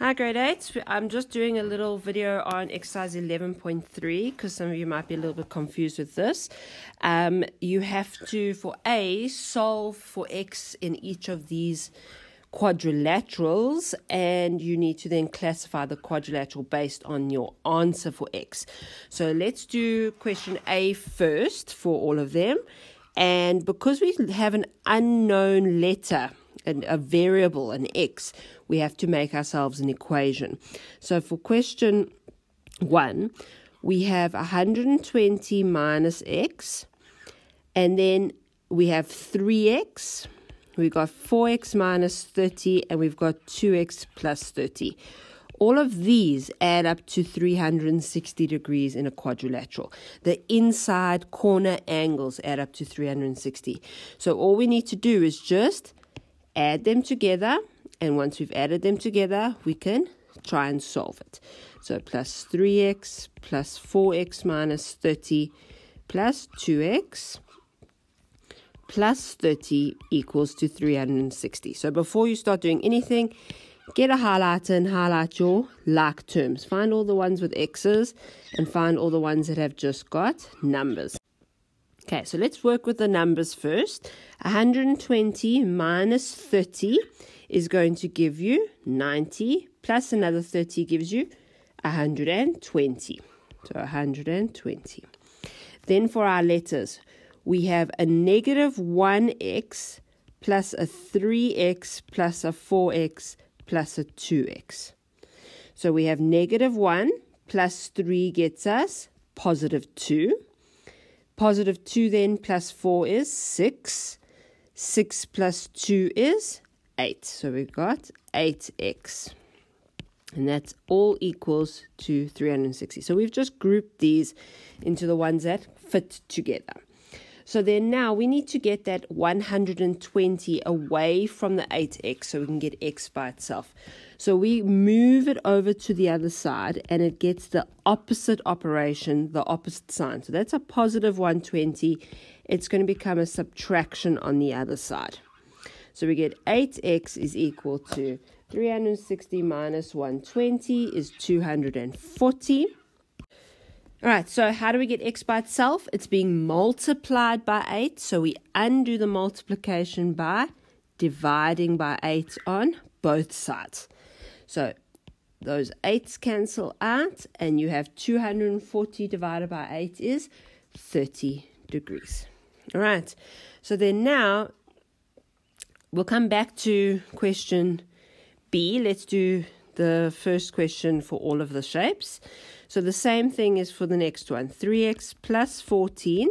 Hi grade 8, I'm just doing a little video on exercise 11.3 because some of you might be a little bit confused with this. You have to, for A, solve for x in each of these quadrilaterals, and you need to then classify the quadrilateral based on your answer for x. So let's do question A first for all of them. And because we have an unknown letter, a variable, an x, we have to make ourselves an equation. So for question 1, we have 120 minus x, and then we have 3x, we've got 4x minus 30, and we've got 2x plus 30. All of these add up to 360 degrees in a quadrilateral. The inside corner angles add up to 360. So all we need to do is just add them together, and once we've added them together, we can try and solve it. So plus 3x plus 4x minus 30 plus 2x plus 30 equals to 360. So before you start doing anything, get a highlighter and highlight your like terms. Find all the ones with x's and find all the ones that have just got numbers. Okay, so let's work with the numbers first. 120 minus 30 is going to give you 90, plus another 30 gives you 120. So 120. Then for our letters, we have a negative 1x plus a 3x plus a 4x plus a 2x. So we have negative 1 plus 3 gets us positive 2. Positive 2 then plus 4 is 6. 6 plus 2 is 8. So we've got 8x. And that's all equals to 360. So we've just grouped these into the ones that fit together. So then now we need to get that 120 away from the 8x so we can get x by itself. So we move it over to the other side and it gets the opposite operation, the opposite sign. So that's a positive 120. It's going to become a subtraction on the other side. So we get 8x is equal to 360 minus 120 is 240. All right, so how do we get x by itself? It's being multiplied by 8, so we undo the multiplication by dividing by 8 on both sides. So those 8's cancel out, and you have 240 divided by 8 is 30 degrees. All right, so then now we'll come back to question B. Let's do the first question for all of the shapes. So the same thing is for the next one. 3x plus 14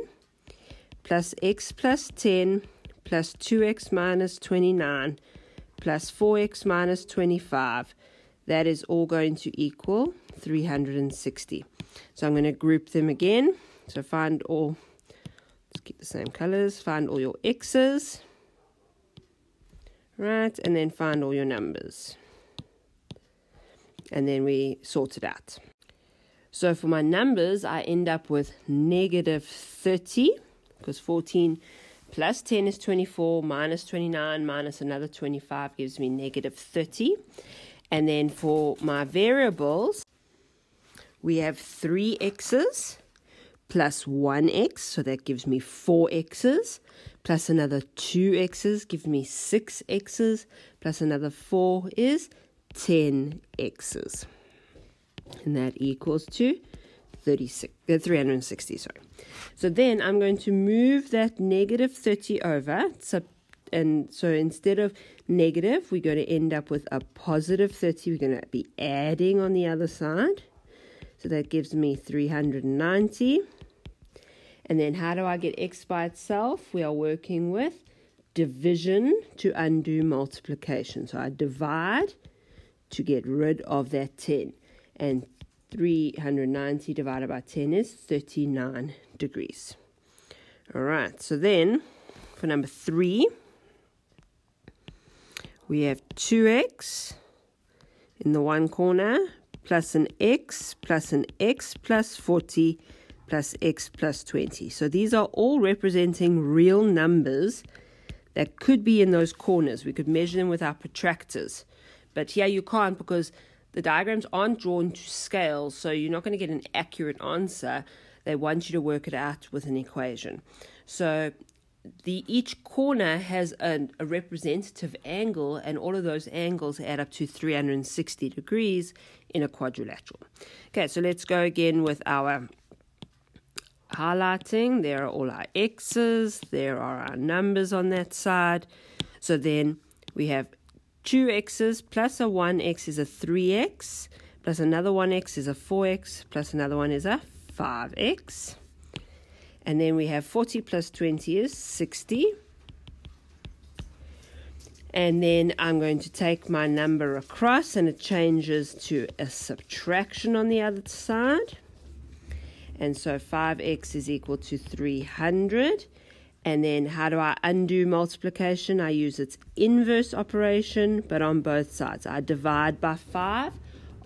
plus x plus 10 plus 2x minus 29 plus 4x minus 25. That is all going to equal 360. So I'm going to group them again. So find all, let's keep the same colors, find all your x's, right, and then find all your numbers. And then we sort it out. So for my numbers, I end up with negative 30, because 14 plus 10 is 24, minus 29, minus another 25 gives me negative 30. And then for my variables, we have 3 x's plus 1x, so that gives me 4 x's, plus another 2 x's gives me 6 x's, plus another 4 is 10 x's. And that equals to 360. So then I'm going to move that negative 30 over. And so instead of negative, we're going to end up with a positive 30. We're going to be adding on the other side. So that gives me 390. And then how do I get x by itself? We are working with division to undo multiplication. So I divide to get rid of that 10. And 390 divided by 10 is 39 degrees. All right, so then for number 3, we have 2x in the one corner plus an x plus 40 plus x plus 20. So these are all representing real numbers that could be in those corners. We could measure them with our protractors. But here you can't because the diagrams aren't drawn to scale, so you're not going to get an accurate answer. They want you to work it out with an equation. So each corner has a representative angle, and all of those angles add up to 360 degrees in a quadrilateral. Okay, so let's go again with our highlighting. There are all our x's, there are our numbers on that side. So then we have 2x's plus a 1x is a 3x, plus another 1x is a 4x, plus another one is a 5x. And then we have 40 plus 20 is 60. And then I'm going to take my number across, and it changes to a subtraction on the other side. And so 5x is equal to 300. And then how do I undo multiplication? I use its inverse operation, but on both sides. I divide by 5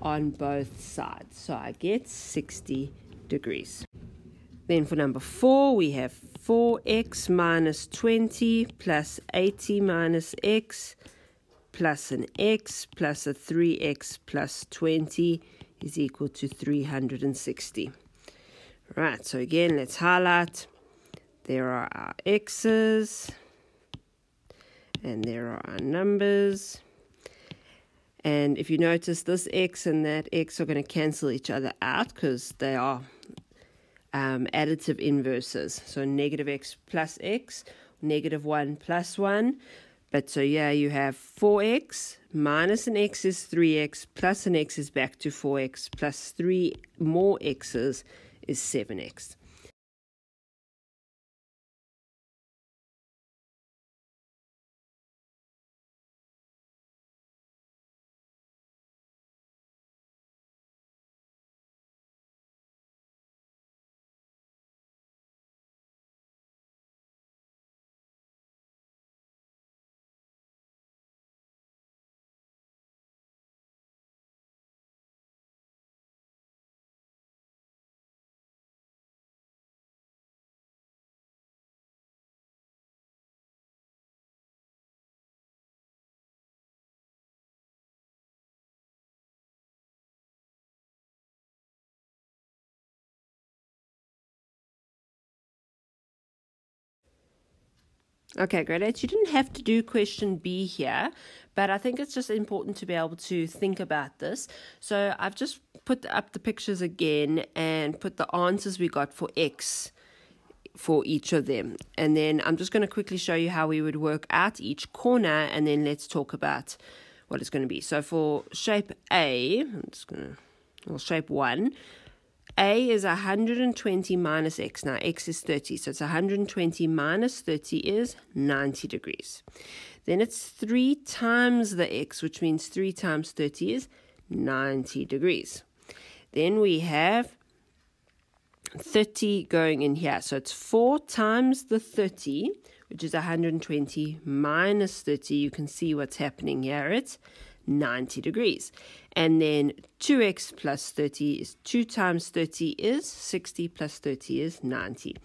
on both sides. So I get 60 degrees. Then for number 4, we have 4x minus 20 plus 80 minus x plus an x plus a 3x plus 20 is equal to 360. Right, so again, let's highlight. There are our x's, and there are our numbers. And if you notice, this x and that x are going to cancel each other out because they are additive inverses. So negative x plus x, negative 1 plus 1. But so yeah, you have 4x minus an x is 3x, plus an x is back to 4x, plus 3 more x's is 7x. Okay, grade 8, you didn't have to do question B here, but I think it's just important to be able to think about this. So I've just put up the pictures again and put the answers we got for X for each of them. And then I'm just going to quickly show you how we would work out each corner, and then let's talk about what it's going to be. So for shape A, I'm just going to, well, shape 1, A is 120 minus x. Now, x is 30, so it's 120 minus 30 is 90 degrees. Then it's 3 times the x, which means 3 times 30 is 90 degrees. Then we have 30 going in here. So it's 4 times the 30, which is 120 minus 30. You can see what's happening here. It's 90 degrees. And then 2x plus 30 is 2 times 30 is 60 plus 30 is 90.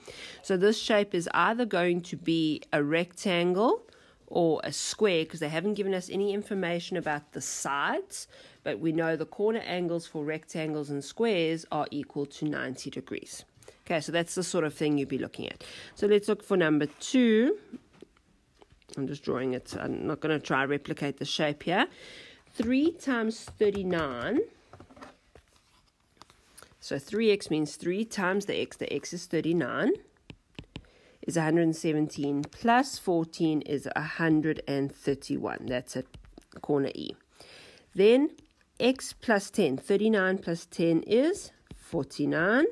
So this shape is either going to be a rectangle or a square, because they haven't given us any information about the sides, but we know the corner angles for rectangles and squares are equal to 90 degrees. Okay, so that's the sort of thing you'd be looking at. So let's look for number 2. I'm just drawing it. I'm not going to try to replicate the shape here. 3 times 39. So 3x means 3 times the x. The x is 39. Is 117 plus 14 is 131. That's at corner E. Then x plus 10. 39 plus 10 is 49.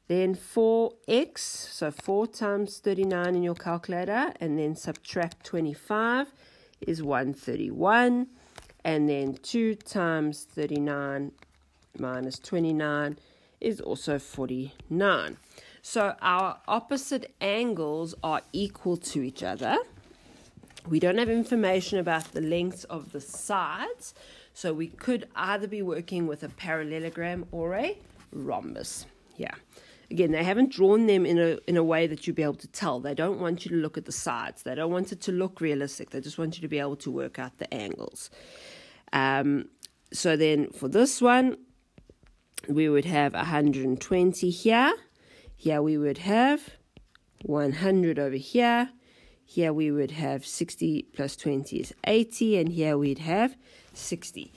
Then 4x, so 4 times 39 in your calculator, and then subtract 25 is 131. And then 2 times 39 minus 29 is also 49. So our opposite angles are equal to each other. We don't have information about the lengths of the sides, so we could either be working with a parallelogram or a rhombus. Yeah. Again, they haven't drawn them in a way that you'll be able to tell. They don't want you to look at the sides. They don't want it to look realistic. They just want you to be able to work out the angles. So then for this one, we would have 120 here. Here we would have 100 over here. Here we would have 60 plus 20 is 80, and here we'd have 60.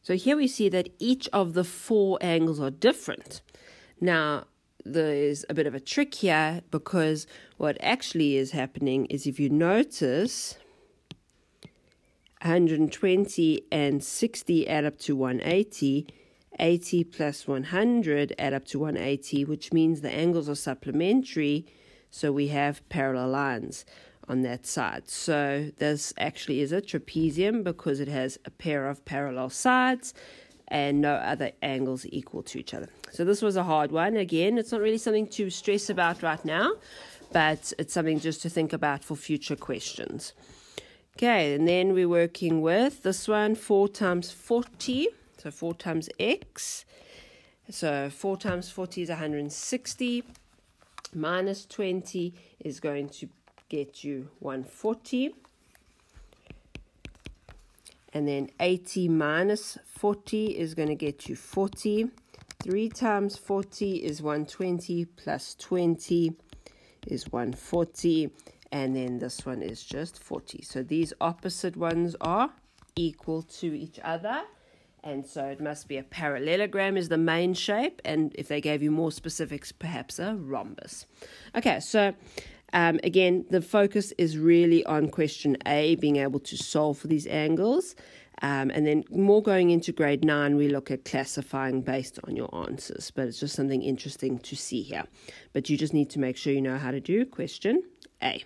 So here we see that each of the 4 angles are different. Now, there's a bit of a trick here, because what actually is happening is, if you notice, 120 and 60 add up to 180. 80 plus 100 add up to 180, which means the angles are supplementary, so we have parallel lines on that side. So this actually is a trapezium because it has a pair of parallel sides and no other angles equal to each other. So this was a hard one. Again, it's not really something to stress about right now, but it's something just to think about for future questions. Okay, and then we're working with this one, 4 times 40. So 4 times x. So 4 times 40 is 160. Minus 20 is going to get you 140. And then 80 minus 40 is going to get you 40. 3 times 40 is 120 plus 20 is 140. And then this one is just 40. So these opposite ones are equal to each other. And so it must be a parallelogram is the main shape. And if they gave you more specifics, perhaps a rhombus. Okay, so again, the focus is really on question A, being able to solve for these angles. And then more going into grade 9, we look at classifying based on your answers. But it's just something interesting to see here. But you just need to make sure you know how to do question A.